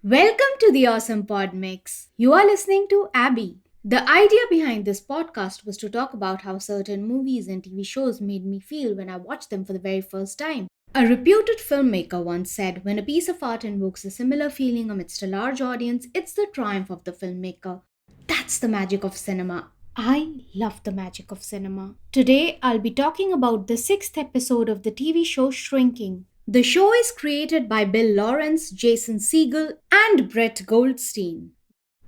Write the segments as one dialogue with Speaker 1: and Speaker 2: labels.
Speaker 1: Welcome to the Awesome Pod Mix. You are listening to Abby. The idea behind this podcast was to talk about how certain movies and TV shows made me feel when I watched them for the very first time. A reputed filmmaker once said, when a piece of art invokes a similar feeling amidst a large audience, it's the triumph of the filmmaker. That's the magic of cinema. I love the magic of cinema. Today, I'll be talking about the sixth episode of the TV show Shrinking. The show is created by Bill Lawrence, Jason Segel, and Brett Goldstein.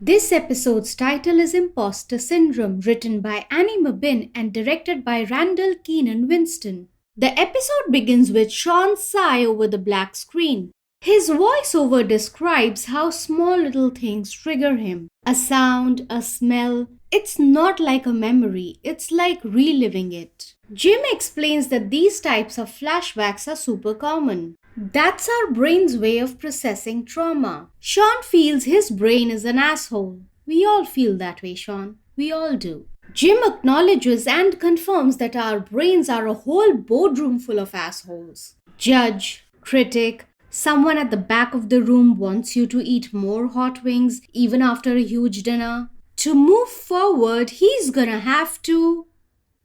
Speaker 1: This episode's title is Imposter Syndrome, written by Annie Mabin and directed by Randall Keenan Winston. The episode begins with Sean's sigh over the black screen. His voiceover describes how small little things trigger him. A sound, a smell. It's not like a memory, it's like reliving it. Jim explains that these types of flashbacks are super common. That's our brain's way of processing trauma. Sean feels his brain is an asshole. We all feel that way, Sean. We all do. Jim acknowledges and confirms that our brains are a whole boardroom full of assholes. Judge, critic, someone at the back of the room wants you to eat more hot wings even after a huge dinner. To move forward, he's gonna have to...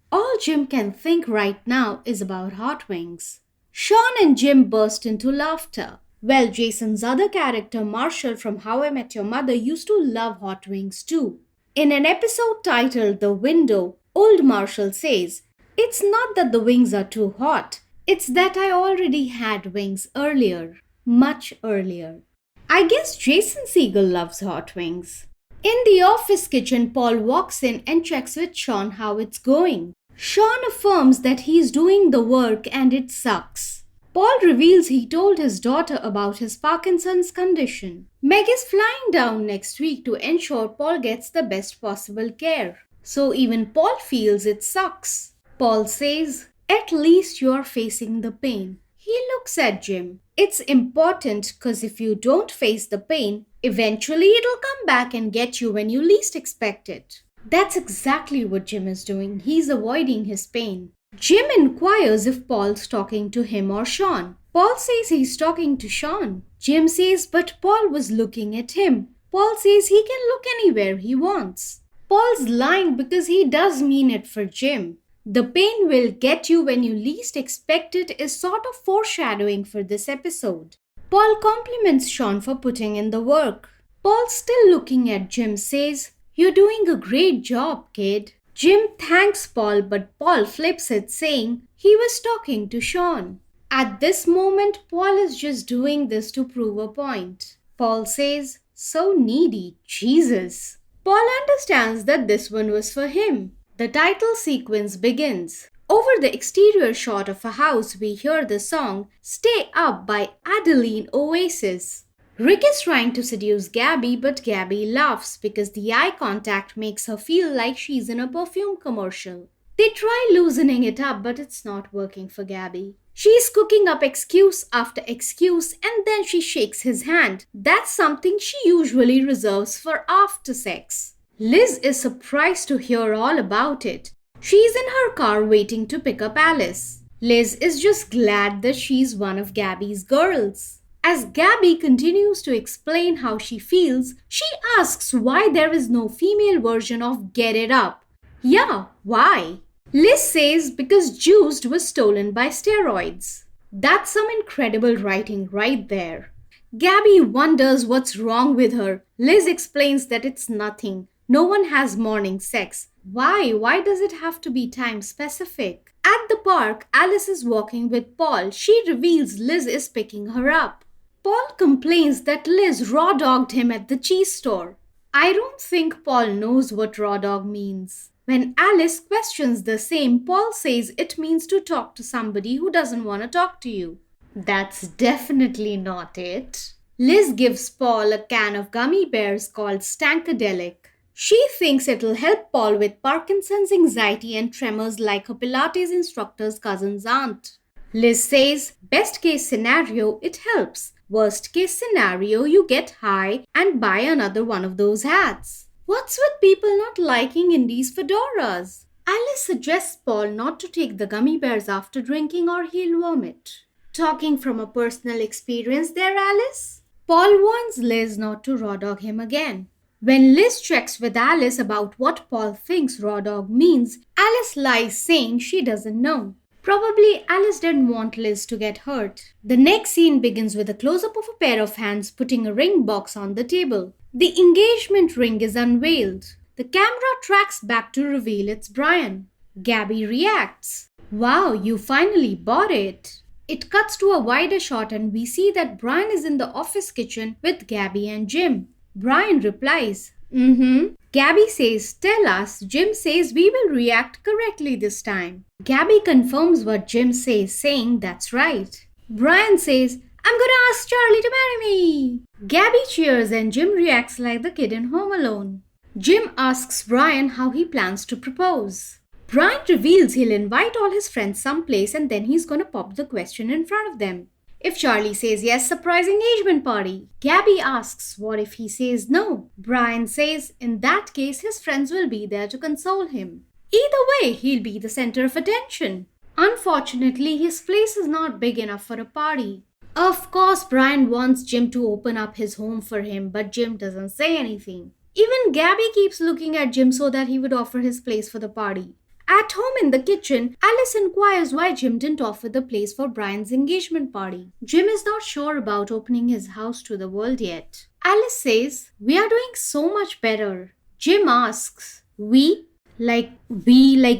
Speaker 1: All Jim can think right now is about hot wings. Sean and Jim burst into laughter. Well, Jason's other character, Marshall from How I Met Your Mother, used to love hot wings too. In an episode titled The Window, old Marshall says, "It's not that the wings are too hot. It's that I already had wings earlier. Much earlier." I guess Jason Segel loves hot wings. In the office kitchen, Paul walks in and checks with Sean how it's going. Sean affirms that he's doing the work and it sucks. Paul reveals he told his daughter about his Parkinson's condition. Meg is flying down next week to ensure Paul gets the best possible care. So even Paul feels it sucks. Paul says, "At least you're facing the pain." He looks at Jim. It's important because if you don't face the pain, eventually it'll come back and get you when you least expect it. That's exactly what Jim is doing. He's avoiding his pain. Jim inquires if Paul's talking to him or Sean. Paul says he's talking to Sean. Jim says, but Paul was looking at him. Paul says he can look anywhere he wants. Paul's lying because he does mean it for Jim. The pain will get you when you least expect it is sort of foreshadowing for this episode. Paul compliments Sean for putting in the work. Paul, still looking at Jim, says, "You're doing a great job, kid." Jim thanks Paul, but Paul flips it, saying he was talking to Sean. At this moment, Paul is just doing this to prove a point. Paul says, "So needy, Jesus." Paul understands that this one was for him. The title sequence begins. Over the exterior shot of a house, we hear the song "Stay Up" by Adeline Oasis. Rick is trying to seduce Gabby, but Gabby laughs because the eye contact makes her feel like she's in a perfume commercial. They try loosening it up, but it's not working for Gabby. She's cooking up excuse after excuse and then she shakes his hand. That's something she usually reserves for after sex. Liz is surprised to hear all about it. She's in her car waiting to pick up Alice. Liz is just glad that she's one of Gabby's girls. As Gabby continues to explain how she feels, she asks why there is no female version of Get It Up. Yeah, why? Liz says because Juiced was stolen by steroids. That's some incredible writing right there. Gabby wonders what's wrong with her. Liz explains that it's nothing. No one has morning sex. Why? Why does it have to be time specific? At the park, Alice is walking with Paul. She reveals Liz is picking her up. Paul complains that Liz raw-dogged him at the cheese store. I don't think Paul knows what raw dog means. When Alice questions the same, Paul says it means to talk to somebody who doesn't want to talk to you. That's definitely not it. Liz gives Paul a can of gummy bears called Stankdelic. She thinks it'll help Paul with Parkinson's, anxiety and tremors like her Pilates instructor's cousin's aunt. Liz says, best case scenario, it helps. Worst case scenario, you get high and buy another one of those hats. What's with people not liking Indy's fedoras? Alice suggests Paul not to take the gummy bears after drinking or he'll vomit. Talking from a personal experience there, Alice? Paul warns Liz not to raw dog him again. When Liz checks with Alice about what Paul thinks raw dog means, Alice lies saying she doesn't know. Probably Alice didn't want Liz to get hurt. The next scene begins with a close-up of a pair of hands putting a ring box on the table. The engagement ring is unveiled. The camera tracks back to reveal it's Brian. Gabby reacts. Wow, you finally bought it. It cuts to a wider shot and we see that Brian is in the office kitchen with Gabby and Jim. Brian replies, Gabby says, tell us. Jim says we will react correctly this time. Gabby confirms what Jim says, saying that's right. Brian says, I'm gonna ask Charlie to marry me. Gabby cheers and Jim reacts like the kid in Home Alone. Jim asks Brian how he plans to propose. Brian reveals he'll invite all his friends someplace and then he's gonna pop the question in front of them. If Charlie says yes, surprise engagement party. Gabby asks what if he says no. Brian says in that case his friends will be there to console him. Either way, he'll be the center of attention. Unfortunately, his place is not big enough for a party. Of course, Brian wants Jim to open up his home for him, but Jim doesn't say anything. Even Gabby keeps looking at Jim so that he would offer his place for the party. At home in the kitchen, Alice inquires why Jim didn't offer the place for Brian's engagement party. Jim is not sure about opening his house to the world yet. Alice says, we are doing so much better. Jim asks, we like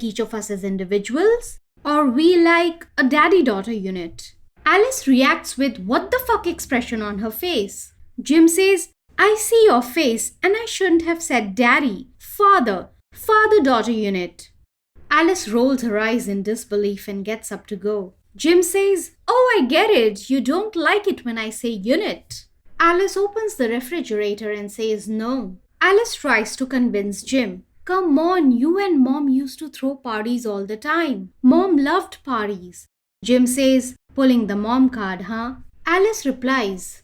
Speaker 1: each of us as individuals? Or we like a daddy-daughter unit? Alice reacts with what the fuck expression on her face. Jim says, I see your face and I shouldn't have said daddy, father-daughter unit. Alice rolls her eyes in disbelief and gets up to go. Jim says, oh, I get it. You don't like it when I say unit. Alice opens the refrigerator and says no. Alice tries to convince Jim. Come on, you and Mom used to throw parties all the time. Mom loved parties. Jim says, pulling the mom card, huh? Alice replies,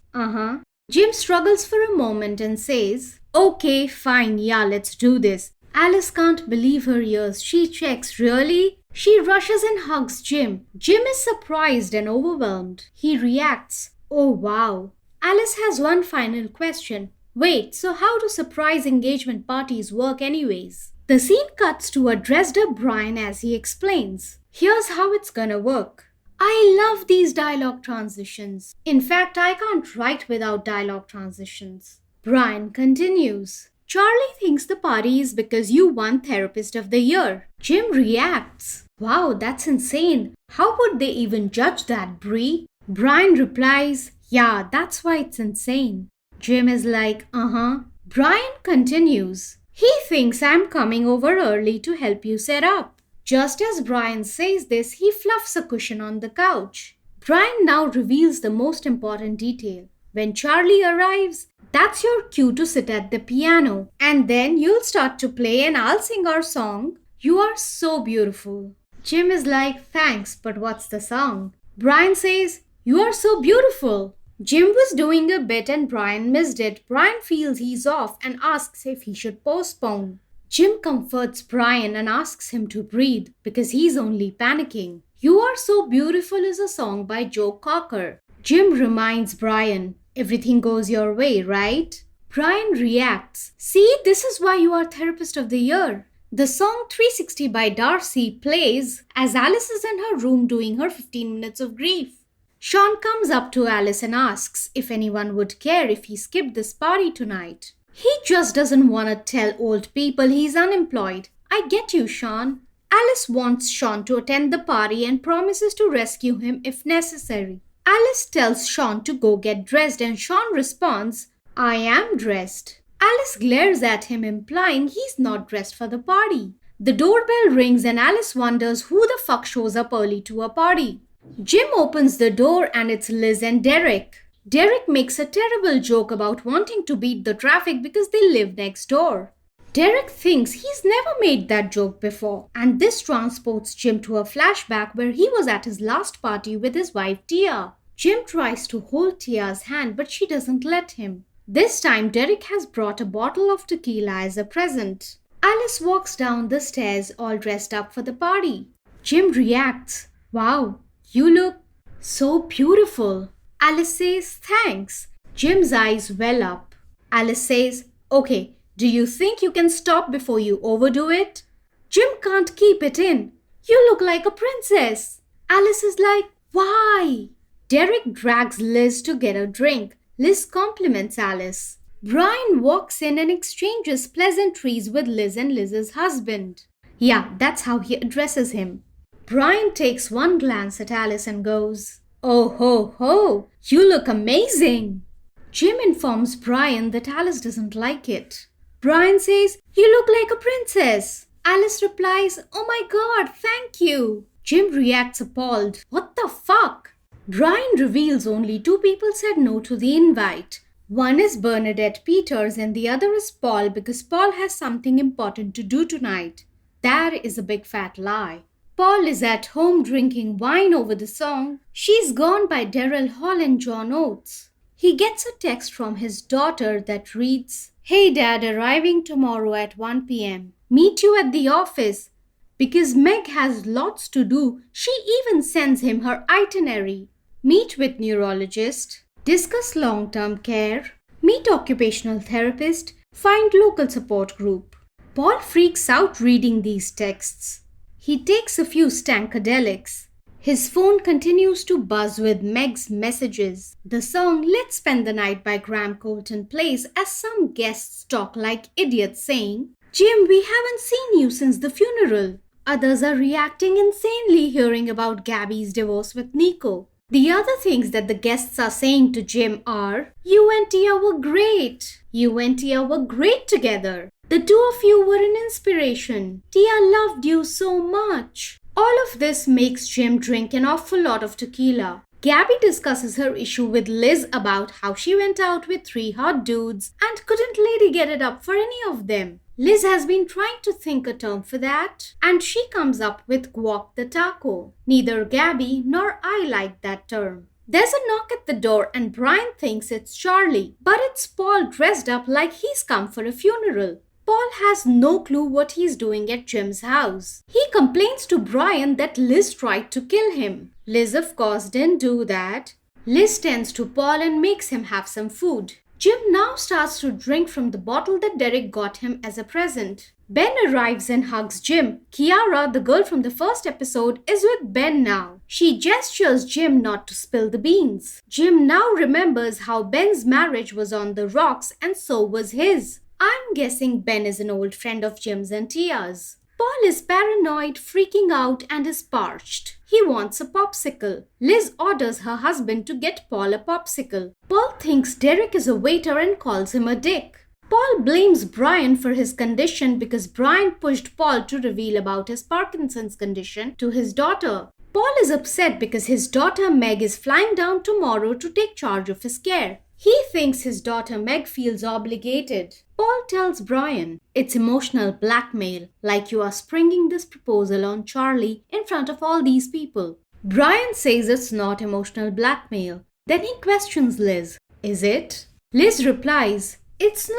Speaker 1: Jim struggles for a moment and says, okay, fine, yeah, let's do this. Alice can't believe her ears. She checks, really? She rushes and hugs Jim. Jim is surprised and overwhelmed. He reacts, oh wow. Alice has one final question. Wait, so how do surprise engagement parties work anyways? The scene cuts to a dressed up Brian as he explains. Here's how it's gonna work. I love these dialogue transitions. In fact, I can't write without dialogue transitions. Brian continues. Charlie thinks the party is because you won Therapist of the Year. Jim reacts. Wow, that's insane. How would they even judge that, Bree? Brian replies, yeah, that's why it's insane. Jim is like, Brian continues. He thinks I'm coming over early to help you set up. Just as Brian says this, he fluffs a cushion on the couch. Brian now reveals the most important detail. When Charlie arrives, that's your cue to sit at the piano. And then you'll start to play and I'll sing our song. You are so beautiful. Jim is like, thanks, but what's the song? Brian says, you are so beautiful. Jim was doing a bit and Brian missed it. Brian feels he's off and asks if he should postpone. Jim comforts Brian and asks him to breathe because he's only panicking. You Are So Beautiful is a song by Joe Cocker. Jim reminds Brian, everything goes your way, right? Brian reacts, see, this is why you are Therapist of the Year. The song 360 by Darcy plays as Alice is in her room doing her 15 minutes of grief. Sean comes up to Alice and asks if anyone would care if he skipped this party tonight. He just doesn't want to tell old people he's unemployed. I get you, Sean. Alice wants Sean to attend the party and promises to rescue him if necessary. Alice tells Sean to go get dressed and Sean responds, I am dressed. Alice glares at him implying he's not dressed for the party. The doorbell rings and Alice wonders who the fuck shows up early to a party. Jim opens the door and it's Liz and Derek. Derek makes a terrible joke about wanting to beat the traffic because they live next door. Derek thinks he's never made that joke before, and this transports Jim to a flashback where he was at his last party with his wife Tia. Jim tries to hold Tia's hand, but she doesn't let him. This time, Derek has brought a bottle of tequila as a present. Alice walks down the stairs all dressed up for the party. Jim reacts, wow, you look so beautiful. Alice says, thanks. Jim's eyes well up. Alice says, "Okay, do you think you can stop before you overdo it?" Jim can't keep it in. "You look like a princess." Alice is like, "Why?" Derek drags Liz to get a drink. Liz compliments Alice. Brian walks in and exchanges pleasantries with Liz and Liz's husband. Yeah, that's how he addresses him. Brian takes one glance at Alice and goes, "Oh ho ho, you look amazing." Jim informs Brian that Alice doesn't like it. Brian says, "You look like a princess." Alice replies, "Oh my god, thank you." Jim reacts appalled. What the fuck? Brian reveals only two people said no to the invite. One is Bernadette Peters and the other is Paul because Paul has something important to do tonight. That is a big fat lie. Paul is at home drinking wine over the song "She's Gone" by Daryl Hall and John Oates. He gets a text from his daughter that reads, "Hey Dad, arriving tomorrow at 1 p.m. Meet you at the office." Because Meg has lots to do, she even sends him her itinerary. Meet with neurologist, discuss long-term care, meet occupational therapist, find local support group. Paul freaks out reading these texts. He takes a few Stankdelics. His phone continues to buzz with Meg's messages. The song "Let's Spend the Night" by Graham Colton plays as some guests talk like idiots saying, "Jim, we haven't seen you since the funeral." Others are reacting insanely hearing about Gabby's divorce with Nico. The other things that the guests are saying to Jim are, "You and Tia were great. You and Tia were great together. The two of you were an inspiration. Tia loved you so much." All of this makes Jim drink an awful lot of tequila. Gabby discusses her issue with Liz about how she went out with 3 hot dudes and couldn't lady get it up for any of them. Liz has been trying to think a term for that, and she comes up with guac the taco. Neither Gabby nor I like that term. There's a knock at the door and Brian thinks it's Charlie, but it's Paul dressed up like he's come for a funeral. Paul has no clue what he's doing at Jim's house. He complains to Brian that Liz tried to kill him. Liz, of course, didn't do that. Liz tends to Paul and makes him have some food. Jim now starts to drink from the bottle that Derek got him as a present. Ben arrives and hugs Jim. Kiara, the girl from the first episode, is with Ben now. She gestures Jim not to spill the beans. Jim now remembers how Ben's marriage was on the rocks and so was his. I'm guessing Ben is an old friend of Jim's and Tia's. Paul is paranoid, freaking out, and is parched. He wants a popsicle. Liz orders her husband to get Paul a popsicle. Paul thinks Derek is a waiter and calls him a dick. Paul blames Brian for his condition because Brian pushed Paul to reveal about his Parkinson's condition to his daughter. Paul is upset because his daughter Meg is flying down tomorrow to take charge of his care. He thinks his daughter Meg feels obligated. Paul tells Brian, "It's emotional blackmail, like you are springing this proposal on Charlie in front of all these people." Brian says it's not emotional blackmail. Then he questions Liz, "Is it?" Liz replies, "It's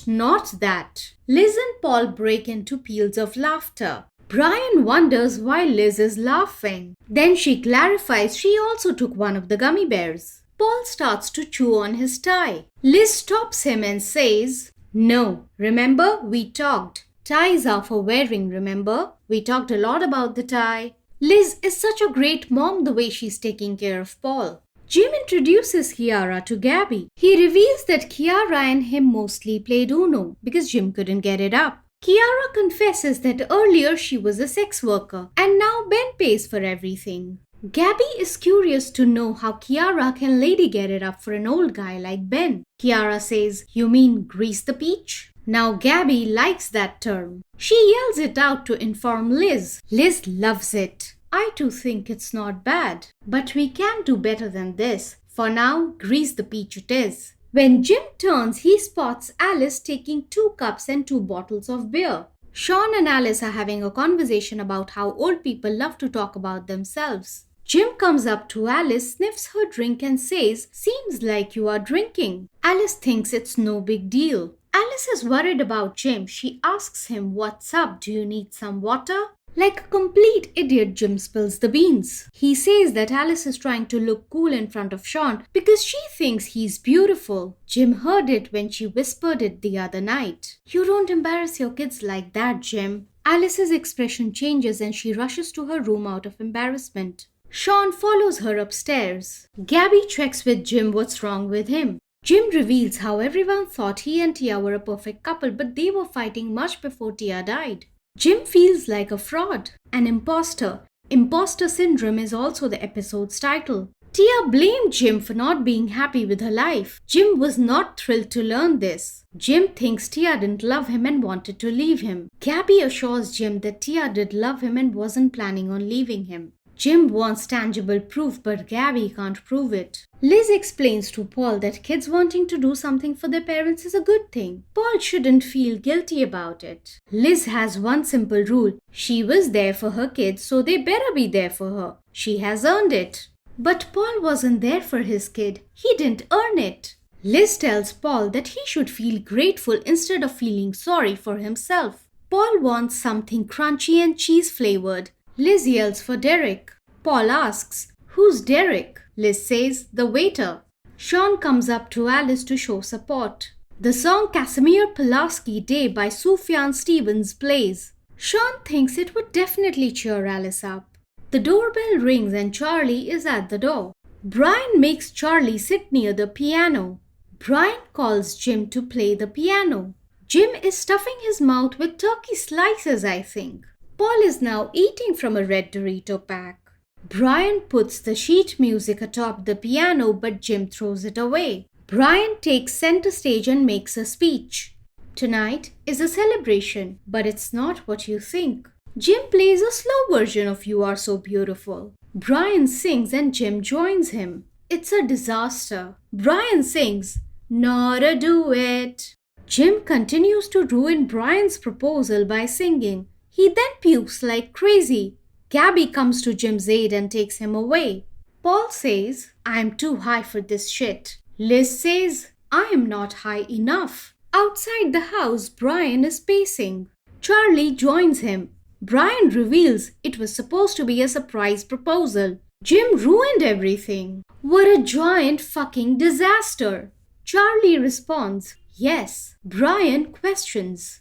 Speaker 1: not that." Liz and Paul break into peals of laughter. Brian wonders why Liz is laughing. Then she clarifies she also took one of the gummy bears. Paul starts to chew on his tie. Liz stops him and says, "No, remember, we talked. Ties are for wearing, remember? We talked a lot about the tie." Liz is such a great mom the way she's taking care of Paul. Jim introduces Kiara to Gabby. He reveals that Kiara and him mostly played Uno because Jim couldn't get it up. Kiara confesses that earlier she was a sex worker and now Ben pays for everything. Gabby is curious to know how Kiara can lady get it up for an old guy like Ben. Kiara says, "You mean grease the peach?" Now Gabby likes that term. She yells it out to inform Liz. Liz loves it. I too think it's not bad. But we can do better than this. For now, grease the peach it is. When Jim turns, he spots Alice taking 2 cups and 2 bottles of beer. Sean and Alice are having a conversation about how old people love to talk about themselves. Jim comes up to Alice, sniffs her drink and says, "Seems like you are drinking." Alice thinks it's no big deal. Alice is worried about Jim. She asks him, "What's up? Do you need some water?" Like a complete idiot, Jim spills the beans. He says that Alice is trying to look cool in front of Sean because she thinks he's beautiful. Jim heard it when she whispered it the other night. You don't embarrass your kids like that, Jim. Alice's expression changes and she rushes to her room out of embarrassment. Sean follows her upstairs. Gabby checks with Jim what's wrong with him. Jim reveals how everyone thought he and Tia were a perfect couple, but they were fighting much before Tia died. Jim feels like a fraud, an imposter. Imposter Syndrome is also the episode's title. Tia blamed Jim for not being happy with her life. Jim was not thrilled to learn this. Jim thinks Tia didn't love him and wanted to leave him. Gabby assures Jim that Tia did love him and wasn't planning on leaving him. Jim wants tangible proof, but Gabby can't prove it. Liz explains to Paul that kids wanting to do something for their parents is a good thing. Paul shouldn't feel guilty about it. Liz has one simple rule. She was there for her kids, so they better be there for her. She has earned it. But Paul wasn't there for his kid. He didn't earn it. Liz tells Paul that he should feel grateful instead of feeling sorry for himself. Paul wants something crunchy and cheese-flavored. Liz yells for Derek. Paul asks, "Who's Derek?" Liz says, "The waiter." Sean comes up to Alice to show support. The song Casimir Pulaski Day by Sufjan Stevens plays. Sean thinks it would definitely cheer Alice up. The doorbell rings and Charlie is at the door. Brian makes Charlie sit near the piano. Brian calls Jim to play the piano. Jim is stuffing his mouth with turkey slices, I think. Paul is now eating from a red Dorito pack. Brian puts the sheet music atop the piano, but Jim throws it away. Brian takes center stage and makes a speech. Tonight is a celebration, but it's not what you think. Jim plays a slow version of You Are So Beautiful. Brian sings and Jim joins him. It's a disaster. Brian sings, "Not a duet." Jim continues to ruin Brian's proposal by singing. He then pukes like crazy. Gabby comes to Jim's aid and takes him away. Paul says, "I'm too high for this shit." Liz says, "I am not high enough." Outside the house, Brian is pacing. Charlie joins him. Brian reveals it was supposed to be a surprise proposal. Jim ruined everything. What a giant fucking disaster. Charlie responds, "Yes." Brian questions,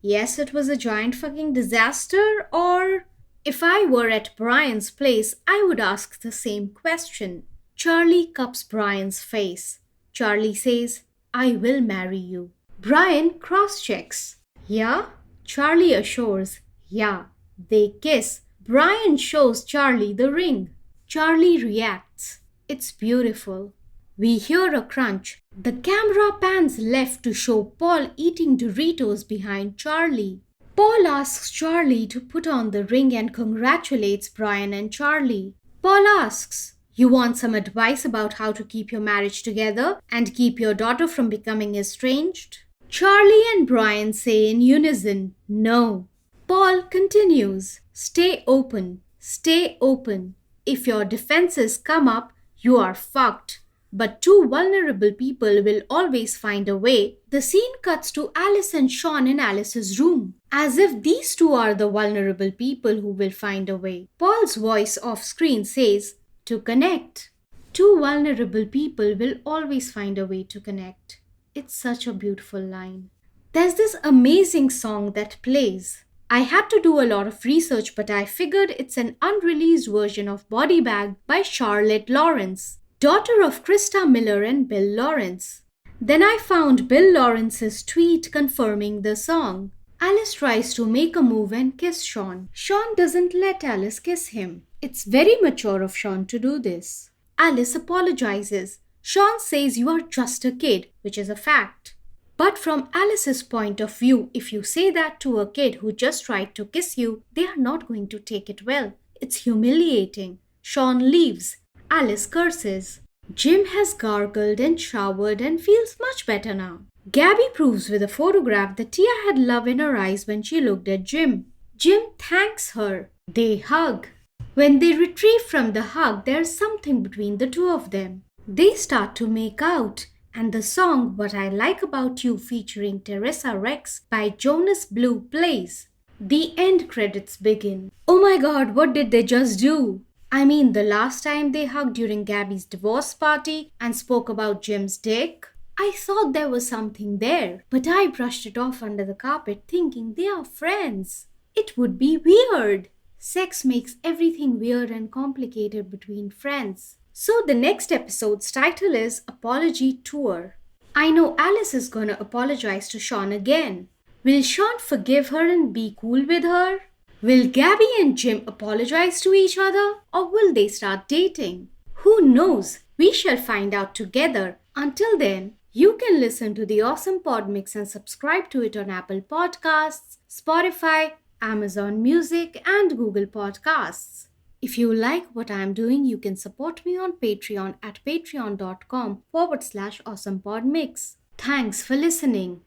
Speaker 1: Yes, it was a giant fucking disaster, or if I were at Brian's place, I would ask the same question. Charlie cups Brian's face. Charlie says, "I will marry you." Brian cross-checks. "Yeah?" Charlie assures, "Yeah." They kiss. Brian shows Charlie the ring. Charlie reacts. It's beautiful. We hear a crunch. The camera pans left to show Paul eating Doritos behind Charlie. Paul asks Charlie to put on the ring and congratulates Brian and Charlie. Paul asks, "You want some advice about how to keep your marriage together and keep your daughter from becoming estranged?" Charlie and Brian say in unison, "No." Paul continues, "Stay open. Stay open. If your defenses come up, you are fucked. But two vulnerable people will always find a way." The scene cuts to Alice and Sean in Alice's room, as if these two are the vulnerable people who will find a way. Paul's voice off screen says, "To connect." Two vulnerable people will always find a way to connect. It's such a beautiful line. There's this amazing song that plays. I had to do a lot of research, but I figured it's an unreleased version of Body Bag by Charlotte Lawrence, daughter of Krista Miller and Bill Lawrence. Then I found Bill Lawrence's tweet confirming the song. Alice tries to make a move and kiss Sean. Sean doesn't let Alice kiss him. It's very mature of Sean to do this. Alice apologizes. Sean says you are just a kid, which is a fact. But from Alice's point of view, if you say that to a kid who just tried to kiss you, they are not going to take it well. It's humiliating. Sean leaves. Alice curses. Jim has gargled and showered and feels much better now. Gabby proves with a photograph that Tia had love in her eyes when she looked at Jim. Jim thanks her. They hug. When they retrieve from the hug, there's something between the two of them. They start to make out, and the song What I Like About You featuring Teresa Rex by Jonas Blue plays. The end credits begin. Oh my god, what did they just do? I mean, the last time they hugged during Gabby's divorce party and spoke about Jim's dick? I thought there was something there, but I brushed it off under the carpet thinking they are friends. It would be weird. Sex makes everything weird and complicated between friends. So the next episode's title is Apology Tour. I know Alice is gonna apologize to Sean again. Will Sean forgive her and be cool with her? Will Gabby and Jim apologize to each other or will they start dating? Who knows? We shall find out together. Until then, you can listen to the awesome pod mix and subscribe to it on Apple Podcasts, Spotify, Amazon Music, and Google Podcasts. If you like what I am doing, you can support me on Patreon at patreon.com/awesomepodmix. Thanks for listening.